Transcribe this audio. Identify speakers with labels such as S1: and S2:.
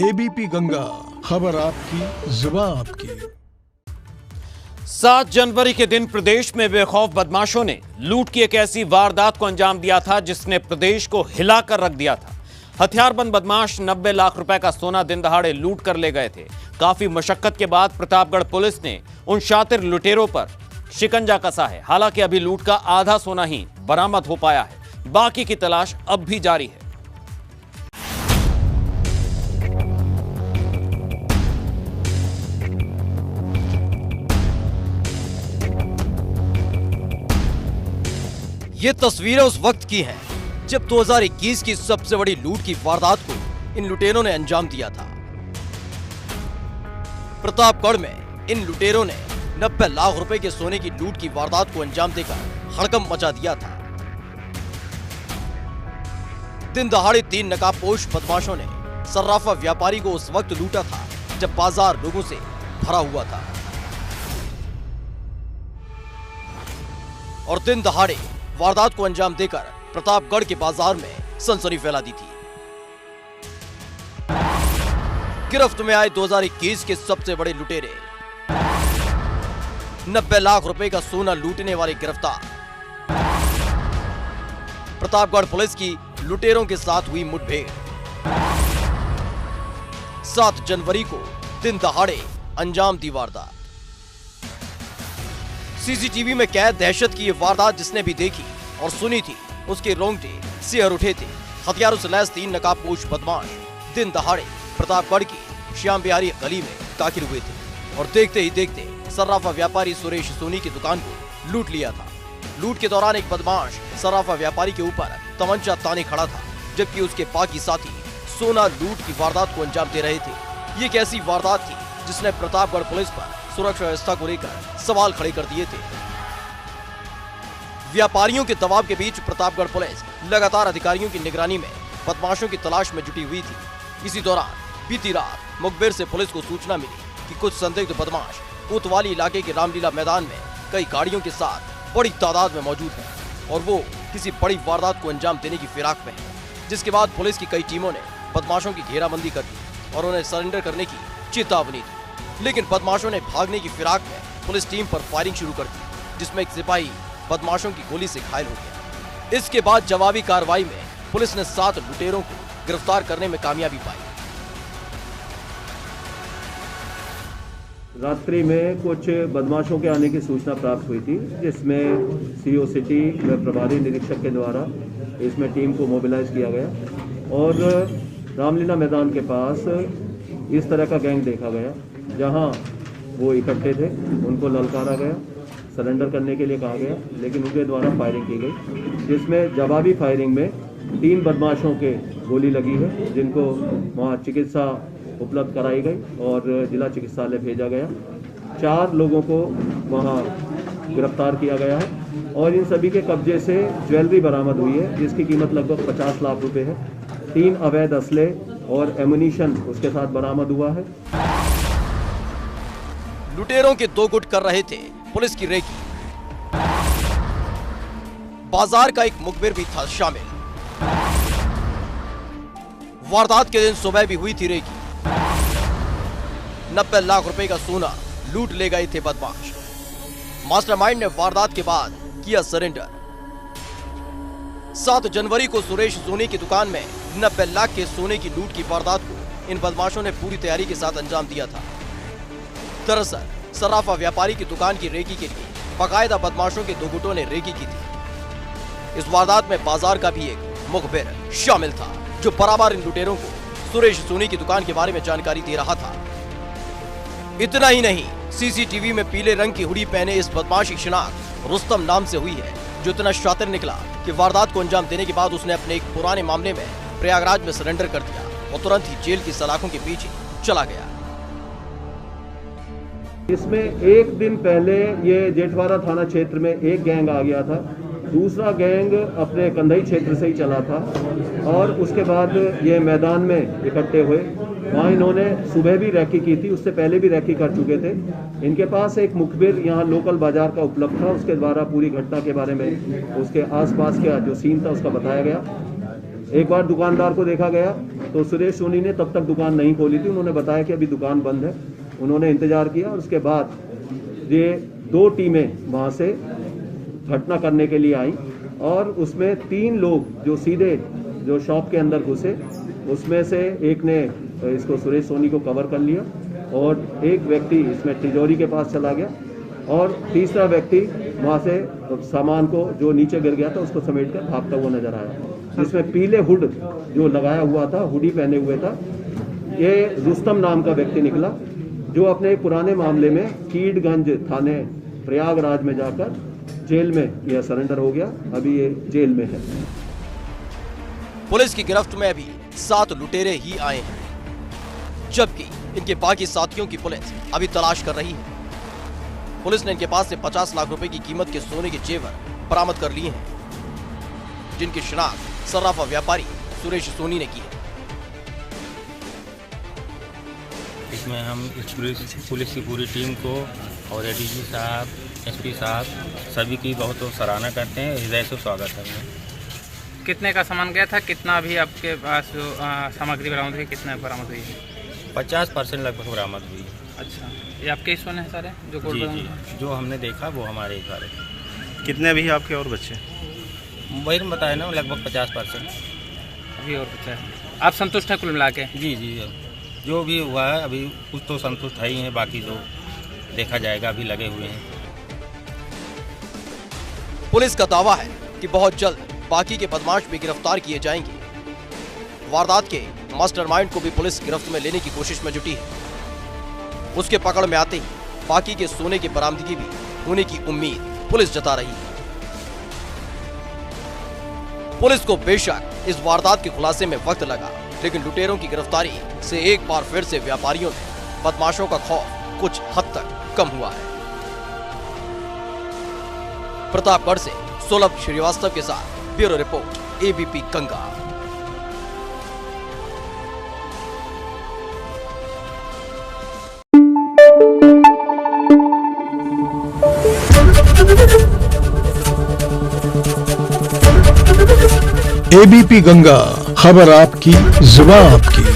S1: ABP Ganga, खबर आपकी, जुबान आपकी।
S2: 7 जनवरी के दिन प्रदेश में बेखौफ बदमाशों ने लूट की एक ऐसी वारदात को अंजाम दिया था जिसने प्रदेश को हिलाकर रख दिया था। हथियारबंद बदमाश 90 लाख रुपए का सोना दिन दहाड़े लूट कर ले गए थे। काफी मशक्कत के बाद प्रतापगढ़ पुलिस ने उन शातिर लुटेरों पर शिकंजा कसा है। हालांकि अभी लूट का आधा सोना ही बरामद हो पाया है, बाकी की तलाश अब भी जारी है।
S3: ये तस्वीरें उस वक्त की हैं जब 2021 की सबसे बड़ी लूट की वारदात को इन लुटेरों ने अंजाम दिया था। प्रतापगढ़ में इन लुटेरों ने 90 लाख रुपए के सोने की लूट की वारदात को अंजाम देकर हड़कंप मचा दिया था। दिन दहाड़े 3 नकाबपोश बदमाशों ने सर्राफा व्यापारी को उस वक्त लूटा था जब बाजार लोगों से भरा हुआ था और दिन दहाड़े वारदात को अंजाम देकर प्रतापगढ़ के बाजार में सनसनी फैला दी थी। गिरफ्त में आए 2021 के सबसे बड़े लुटेरे, 90 लाख रुपए का सोना लूटने वाले गिरफ्तार। प्रतापगढ़ पुलिस की लुटेरों के साथ हुई मुठभेड़। 7 जनवरी को दिन दहाड़े अंजाम दी वारदात। सीसीटीवी में कैद दहशत की ये वारदात जिसने भी देखी और सुनी थी उसके रोंगटे सिहर उठे थे। हथियारों से लैस 3 नकाबपोश बदमाश दिन दहाड़े प्रतापगढ़ की श्याम बिहारी गली में दाखिल हुए थे और देखते ही देखते सर्राफा व्यापारी सुरेश सोनी की दुकान को लूट लिया था। लूट के दौरान एक बदमाश सर्राफा व्यापारी के ऊपर तमंचा ताने खड़ा था, जबकि उसके बाकी साथी सोना लूट की वारदात को अंजाम दे रहे थे। ये एक ऐसी वारदात थी जिसने प्रतापगढ़ पुलिस पर सुरक्षा व्यवस्था को लेकर सवाल खड़े कर दिए थे। व्यापारियों के दबाव के बीच प्रतापगढ़ पुलिस लगातार अधिकारियों की निगरानी में बदमाशों की तलाश में जुटी हुई थी। इसी दौरान बीती रात मुखबिर से पुलिस को सूचना मिली कि कुछ संदिग्ध बदमाश कोतवाली इलाके के रामलीला मैदान में कई गाड़ियों के साथ बड़ी तादाद में मौजूद है और वो किसी बड़ी वारदात को अंजाम देने की फिराक में है। जिसके बाद पुलिस की कई टीमों ने बदमाशों की घेराबंदी कर दी और उन्हें सरेंडर करने की चेतावनी दी, लेकिन बदमाशों ने भागने की फिराक में पुलिस टीम पर फायरिंग शुरू कर दी, जिसमें एक सिपाही बदमाशों की गोली से घायल हो गया। इसके बाद जवाबी कार्रवाई में पुलिस ने 7 लुटेरों को गिरफ्तार करने में कामयाबी पाई।
S4: रात्रि में कुछ बदमाशों के आने की सूचना प्राप्त हुई थी, जिसमें सीओ सिटी व प्रभारी निरीक्षक के द्वारा इसमें टीम को मोबिलाइज किया गया और रामलीला मैदान के पास इस तरह का गैंग देखा गया जहां वो इकट्ठे थे। उनको ललकारा गया, सरेंडर करने के लिए कहा गया, लेकिन उनके द्वारा फायरिंग की गई, जिसमें जवाबी फायरिंग में 3 बदमाशों के गोली लगी है, जिनको वहाँ चिकित्सा उपलब्ध कराई गई और जिला चिकित्सालय भेजा गया। 4 लोगों को वहाँ गिरफ्तार किया गया है और इन सभी के कब्जे से ज्वेलरी बरामद हुई है, जिसकी कीमत लगभग 50 लाख रुपए है। 3 अवैध असले और एमुनिशन उसके साथ बरामद हुआ है।
S3: लुटेरों के 2 गुट कर रहे थे पुलिस की रेकी। बाजार का एक मुखबिर भी था शामिल। वारदात के दिन सुबह भी हुई थी रेकी। 90 लाख रुपए का सोना लूट ले गए थे बदमाश। मास्टरमाइंड ने वारदात के बाद किया सरेंडर। 7 जनवरी को सुरेश सोनी की दुकान में 90 लाख के सोने की लूट की वारदात को इन बदमाशों ने पूरी तैयारी के साथ अंजाम दिया था। दरअसल सर्राफा व्यापारी की दुकान की रेकी के लिए बाकायदा बदमाशों के 2 गुटों ने रेकी की थी। इस वारदात में बाजार का भी एक मुखबिर शामिल था, जो बराबर इन लुटेरों को सुरेश सोनी की दुकान के बारे में जानकारी दे रहा था। इतना ही नहीं, सीसीटीवी में पीले रंग की हुडी पहने इस बदमाश की शिनाख्त रुस्तम नाम से हुई है, जो इतना शातिर निकला कि वारदात को अंजाम देने के बाद उसने अपने एक पुराने मामले में प्रयागराज में सरेंडर कर दिया और तुरंत ही जेल की सलाखों के पीछे चला गया।
S4: इसमें एक दिन पहले ये जेठवाड़ा थाना क्षेत्र में एक गैंग आ गया था, दूसरा गैंग अपने कंधई क्षेत्र से ही चला था और उसके बाद ये मैदान में इकट्ठे हुए। वहाँ इन्होंने सुबह भी रैकी की थी, उससे पहले भी रैकी कर चुके थे। इनके पास एक मुखबिर यहाँ लोकल बाजार का उपलब्ध था, उसके द्वारा पूरी घटना के बारे में उसके आसपास का जो सीन था उसका बताया गया। एक बार दुकानदार को देखा गया तो सुरेश सोनी ने तब तक दुकान नहीं खोली थी। उन्होंने बताया कि अभी दुकान बंद है। उन्होंने इंतजार किया और उसके बाद ये 2 टीमें वहाँ से घटना करने के लिए आई और उसमें 3 लोग जो सीधे जो शॉप के अंदर घुसे, उसमें से एक ने इसको सुरेश सोनी को कवर कर लिया और एक व्यक्ति इसमें तिजोरी के पास चला गया और तीसरा व्यक्ति वहाँ से सामान को जो नीचे गिर गया था उसको समेट कर भागता हुआ नजर आया, जिसमें पीले हुड जो लगाया हुआ था, हुडी पहने हुए था। ये रुस्तम नाम का व्यक्ति निकला जो अपने एक पुराने मामले में कीडगंज थाने प्रयागराज में जाकर जेल में यह सरेंडर हो गया। अभी ये जेल में है।
S3: पुलिस की गिरफ्त में अभी 7 लुटेरे ही आए हैं, जबकि इनके बाकी साथियों की पुलिस अभी तलाश कर रही है। पुलिस ने इनके पास से 50 लाख रुपए की कीमत के सोने के जेवर बरामद कर लिए हैं, जिनकी शिनाख्त सर्राफा व्यापारी सुरेश सोनी ने की है।
S5: इसमें हम पुलिस की पूरी टीम को और एडीजी साहब, एसपी साहब सभी की बहुत सराहना करते हैं, हृदय से स्वागत है।
S6: कितने का सामान गया था, कितना अभी आपके पास जो सामग्री बरामद हुई, कितना बरामद हुई है?
S5: 50% लगभग बरामद हुई।
S6: अच्छा, ये आपके ही सोने हैं सारे जो गोल्ड
S5: जी, जो हमने देखा वो हमारे ही सारे।
S7: कितने अभी आपके और बच्चे?
S5: वही हम बताए ना, लगभग 50%
S6: अभी और बचा है। आप संतुष्ट हैं कुल मिला के?
S5: जी, जो भी हुआ है अभी कुछ तो संतुष्ट है ही है, बाकी जो देखा जाएगा, अभी लगे हुए हैं।
S3: पुलिस का दावा है कि बहुत जल्द बाकी के बदमाश भी गिरफ्तार किए जाएंगे। वारदात के मास्टरमाइंड को भी पुलिस गिरफ्त में लेने की कोशिश में जुटी है। उसके पकड़ में आते ही बाकी के सोने की बरामदगी भी होने की उम्मीद पुलिस जता रही है। पुलिस को बेशक इस वारदात के खुलासे में वक्त लगा, लेकिन लुटेरों की गिरफ्तारी से एक बार फिर से व्यापारियों में बदमाशों का खौफ कुछ हद तक कम हुआ है। प्रतापगढ़ से सुलभ श्रीवास्तव के साथ bureau report, ABP Ganga.
S1: ABP Ganga, खबर आपकी, जुबान आपकी।